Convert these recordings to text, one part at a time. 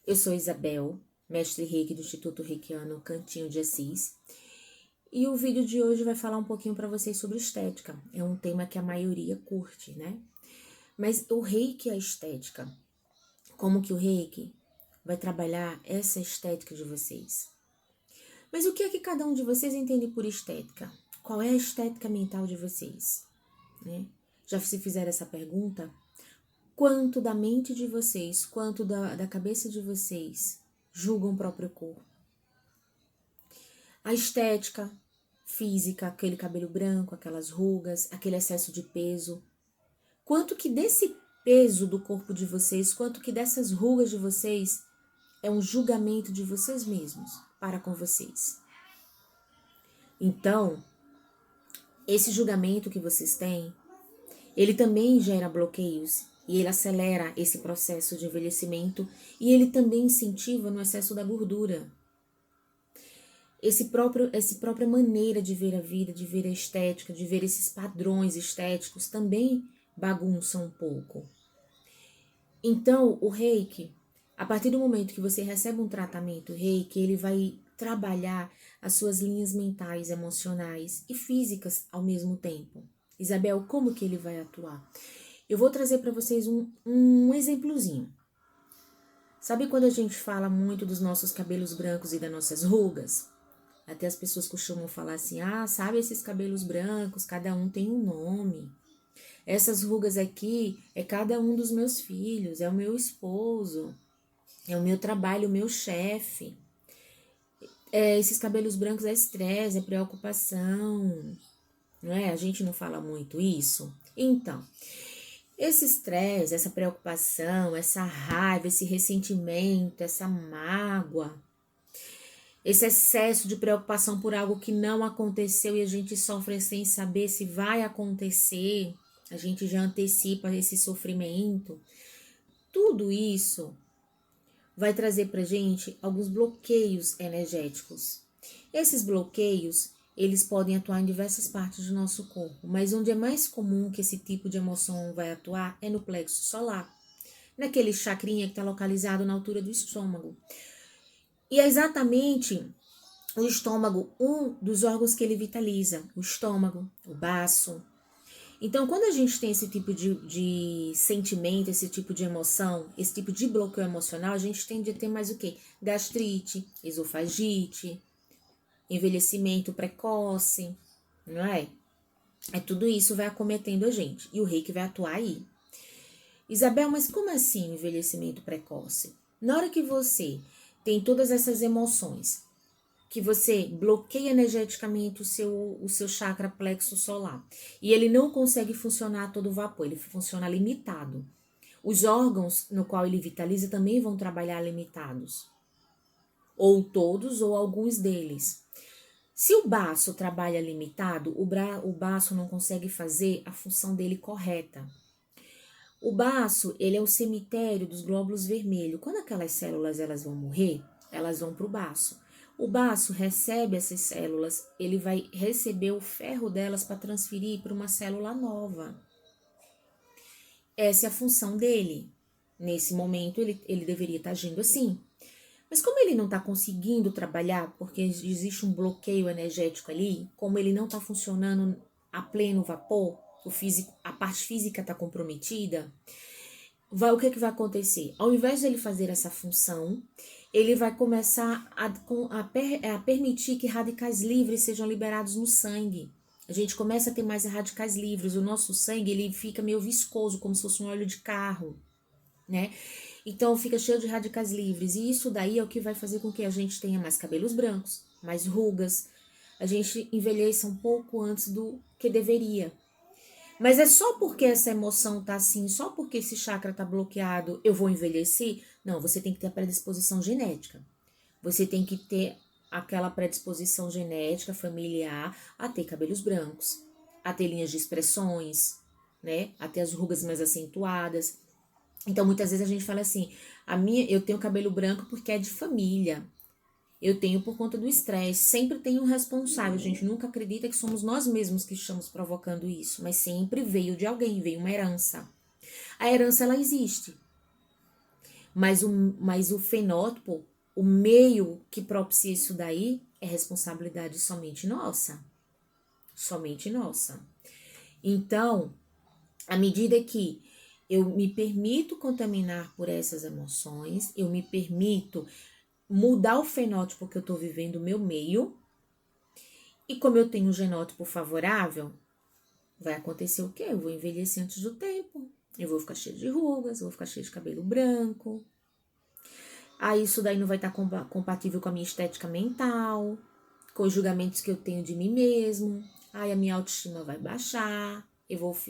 Eu sou Isabel, mestre Reiki do Instituto Reikiano Cantinho de Assis, e o vídeo de hoje vai falar um pouquinho para vocês sobre estética. É um tema que a maioria curte, né? Mas o Reiki é a estética. Como que o Reiki vai trabalhar essa estética de vocês? Mas o que é que cada um de vocês entende por estética? Qual é a estética mental de vocês? Né? Já se fizeram essa pergunta? Quanto da mente de vocês, quanto da cabeça de vocês julgam o próprio corpo? A estética física, aquele cabelo branco, aquelas rugas, aquele excesso de peso. Quanto que desse peso do corpo de vocês, quanto que dessas rugas de vocês é um julgamento de vocês mesmos para com vocês? Então, esse julgamento que vocês têm, ele também gera bloqueios e ele acelera esse processo de envelhecimento e ele também incentiva no excesso da gordura. Essa própria maneira de ver a vida, de ver a estética, de ver esses padrões estéticos também bagunça um pouco. Então, o Reiki, a partir do momento que você recebe um tratamento Reiki, ele vai trabalhar as suas linhas mentais, emocionais e físicas ao mesmo tempo. Isabel, como que ele vai atuar? Eu vou trazer para vocês um exemplozinho. Sabe quando a gente fala muito dos nossos cabelos brancos e das nossas rugas? Até as pessoas costumam falar assim, sabe esses cabelos brancos, cada um tem um nome. Essas rugas aqui é cada um dos meus filhos, é o meu esposo, é o meu trabalho, o meu chefe. Esses cabelos brancos é estresse, é preocupação, não é? A gente não fala muito isso. Então, esse estresse, essa preocupação, essa raiva, esse ressentimento, essa mágoa, esse excesso de preocupação por algo que não aconteceu e a gente sofre sem saber se vai acontecer, a gente já antecipa esse sofrimento. Tudo isso vai trazer pra gente alguns bloqueios energéticos. Esses bloqueios, eles podem atuar em diversas partes do nosso corpo, mas onde é mais comum que esse tipo de emoção vai atuar é no plexo solar, naquele chakrinha que está localizado na altura do estômago. E é exatamente o estômago um dos órgãos que ele vitaliza, o estômago, o baço. Então, quando a gente tem esse tipo de sentimento, esse tipo de emoção, esse tipo de bloqueio emocional, a gente tende a ter mais o quê? Gastrite, esofagite, envelhecimento precoce, não é? Tudo isso vai acometendo a gente e o Reiki vai atuar aí. Isabel, mas como assim envelhecimento precoce? Na hora que você tem todas essas emoções, que você bloqueia energeticamente o seu chakra plexo solar e ele não consegue funcionar a todo vapor, ele funciona limitado. Os órgãos no qual ele vitaliza também vão trabalhar limitados, ou todos ou alguns deles. Se o baço trabalha limitado, o baço não consegue fazer a função dele correta. O baço, ele é o cemitério dos glóbulos vermelhos. Quando aquelas células elas vão morrer, elas vão para o baço. O baço recebe essas células, ele vai receber o ferro delas para transferir para uma célula nova. Essa é a função dele. Nesse momento, ele deveria estar agindo assim. Mas como ele não está conseguindo trabalhar, porque existe um bloqueio energético ali, como ele não está funcionando a pleno vapor, a parte física está comprometida, o que vai acontecer? Ao invés de ele fazer essa função, ele vai começar a permitir que radicais livres sejam liberados no sangue. A gente começa a ter mais radicais livres, o nosso sangue ele fica meio viscoso, como se fosse um óleo de carro, né? Então fica cheio de radicais livres e isso daí é o que vai fazer com que a gente tenha mais cabelos brancos, mais rugas, a gente envelheça um pouco antes do que deveria. Mas é só porque essa emoção tá assim, só porque esse chakra tá bloqueado, eu vou envelhecer? Não, você tem que ter a predisposição genética. Você tem que ter aquela predisposição genética familiar a ter cabelos brancos, a ter linhas de expressões, né? A ter as rugas mais acentuadas. Então, muitas vezes a gente fala assim, eu tenho cabelo branco porque é de família. Eu tenho por conta do estresse. Sempre tem um responsável. A gente nunca acredita que somos nós mesmos que estamos provocando isso. Mas sempre veio de alguém, veio uma herança. A herança, ela existe, mas o fenótipo, o meio que propicia isso daí, é responsabilidade somente nossa. Somente nossa. Então, à medida que eu me permito contaminar por essas emoções, eu me permito mudar o fenótipo que eu estou vivendo, o meu meio, e como eu tenho um genótipo favorável, vai acontecer o quê? Eu vou envelhecer antes do tempo, eu vou ficar cheio de rugas, eu vou ficar cheio de cabelo branco. Aí isso daí não vai estar compatível com a minha estética mental, com os julgamentos que eu tenho de mim mesmo. Aí a minha autoestima vai baixar,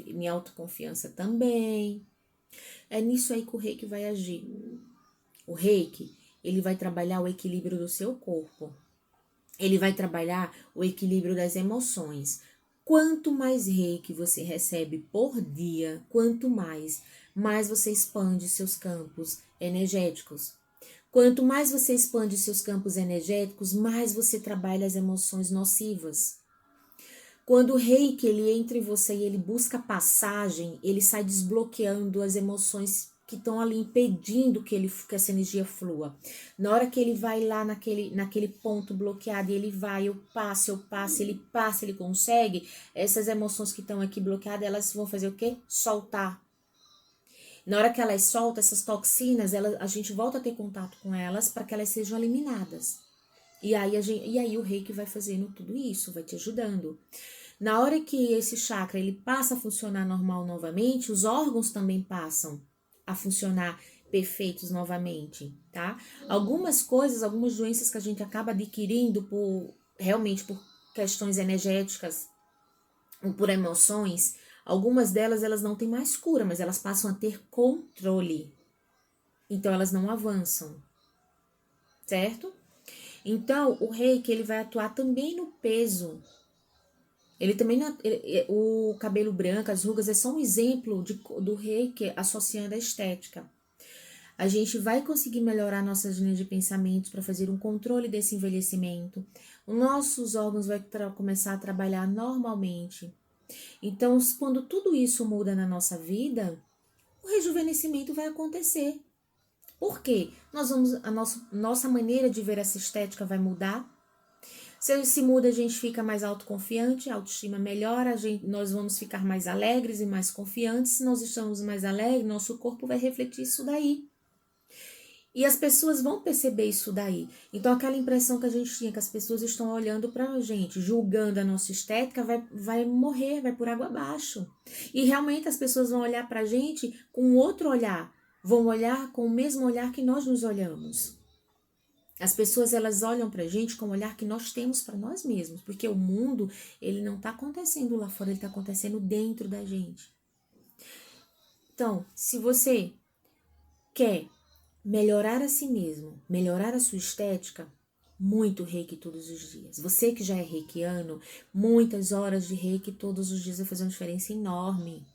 minha autoconfiança também. É nisso aí que o reiki vai agir. O reiki, ele vai trabalhar o equilíbrio do seu corpo. Ele vai trabalhar o equilíbrio das emoções. Quanto mais reiki você recebe por dia, quanto mais você expande seus campos energéticos. Quanto mais você expande seus campos energéticos, mais você trabalha as emoções nocivas. Quando o reiki ele entra em você e ele busca passagem, ele sai desbloqueando as emoções que estão ali impedindo que essa energia flua. Na hora que ele vai lá naquele ponto bloqueado, e ele vai, eu passo, ele passa, ele consegue, essas emoções que estão aqui bloqueadas, elas vão fazer o quê? Soltar. Na hora que elas soltam essas toxinas, a gente volta a ter contato com elas para que elas sejam eliminadas. E aí o reiki vai fazendo tudo isso, vai te ajudando. Na hora que esse chakra ele passa a funcionar normal novamente, os órgãos também passam a funcionar perfeitos novamente, tá? Algumas coisas, algumas doenças que a gente acaba adquirindo realmente por questões energéticas ou por emoções, algumas delas elas não têm mais cura, mas elas passam a ter controle. Então elas não avançam, certo? Então o reiki ele vai atuar também no peso. Ele também o cabelo branco, as rugas é só um exemplo do reiki associando a estética. A gente vai conseguir melhorar nossas linhas de pensamentos para fazer um controle desse envelhecimento. Os nossos órgãos vão começar a trabalhar normalmente. Então, quando tudo isso muda na nossa vida, o rejuvenescimento vai acontecer. Por quê? Nossa maneira de ver essa estética vai mudar. Se muda, a gente fica mais autoconfiante, a autoestima melhora, nós vamos ficar mais alegres e mais confiantes. Se nós estamos mais alegres, nosso corpo vai refletir isso daí. E as pessoas vão perceber isso daí. Então, aquela impressão que a gente tinha, que as pessoas estão olhando pra gente, julgando a nossa estética, vai morrer, vai por água abaixo. E realmente as pessoas vão olhar pra gente com outro olhar. Vão olhar com o mesmo olhar que nós nos olhamos. As pessoas, elas olham pra gente com o olhar que nós temos para nós mesmos. Porque o mundo, ele não tá acontecendo lá fora, ele tá acontecendo dentro da gente. Então, se você quer melhorar a si mesmo, melhorar a sua estética, muito reiki todos os dias. Você que já é reikiano, muitas horas de reiki todos os dias vai fazer uma diferença enorme.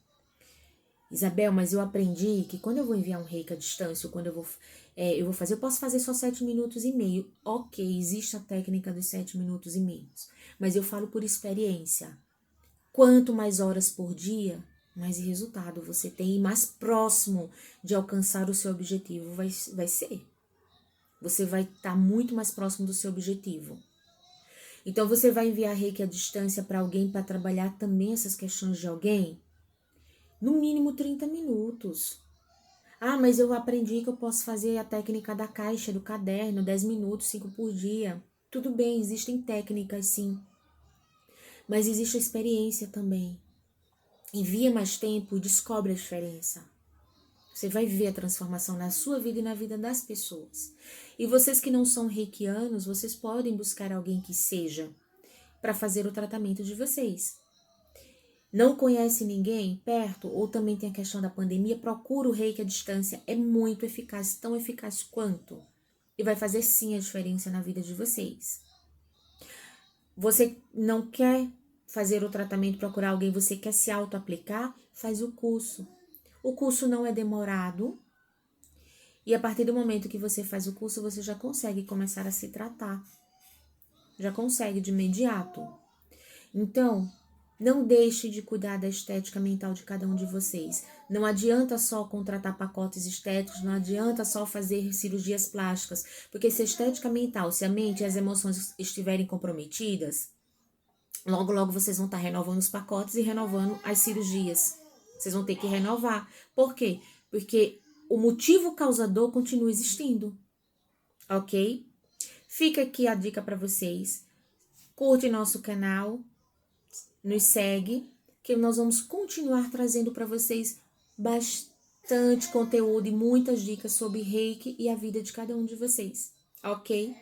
Isabel, mas eu aprendi que quando eu vou enviar um reiki à distância, ou quando eu posso fazer só 7 minutos e meio. Ok, existe a técnica dos 7 minutos e meio, mas eu falo por experiência. Quanto mais horas por dia, mais resultado você tem e mais próximo de alcançar o seu objetivo vai ser. Você vai estar muito mais próximo do seu objetivo. Então, você vai enviar reiki à distância para alguém para trabalhar também essas questões de alguém? No mínimo 30 minutos. Ah, mas eu aprendi que eu posso fazer a técnica da caixa, do caderno, 10 minutos, 5 por dia. Tudo bem, existem técnicas sim. Mas existe a experiência também. Envia mais tempo e descobre a diferença. Você vai ver a transformação na sua vida e na vida das pessoas. E vocês que não são reikianos, vocês podem buscar alguém que seja para fazer o tratamento de vocês. Não conhece ninguém perto ou também tem a questão da pandemia, procura o reiki à distância. É muito eficaz, tão eficaz quanto. E vai fazer sim a diferença na vida de vocês. Você não quer fazer o tratamento, procurar alguém, você quer se auto-aplicar? Faz o curso. O curso não é demorado. E a partir do momento que você faz o curso, você já consegue começar a se tratar. Já consegue de imediato. Então, Não deixe de cuidar da estética mental de cada um de vocês. Não adianta só contratar pacotes estéticos, não adianta só fazer cirurgias plásticas, porque se a estética mental, se a mente e as emoções estiverem comprometidas, logo, logo vocês vão estar renovando os pacotes e renovando as cirurgias. Vocês vão ter que renovar. Por quê? Porque o motivo causador continua existindo, ok? Fica aqui a dica para vocês. Curte nosso canal, nos segue, que nós vamos continuar trazendo para vocês bastante conteúdo e muitas dicas sobre Reiki e a vida de cada um de vocês, ok?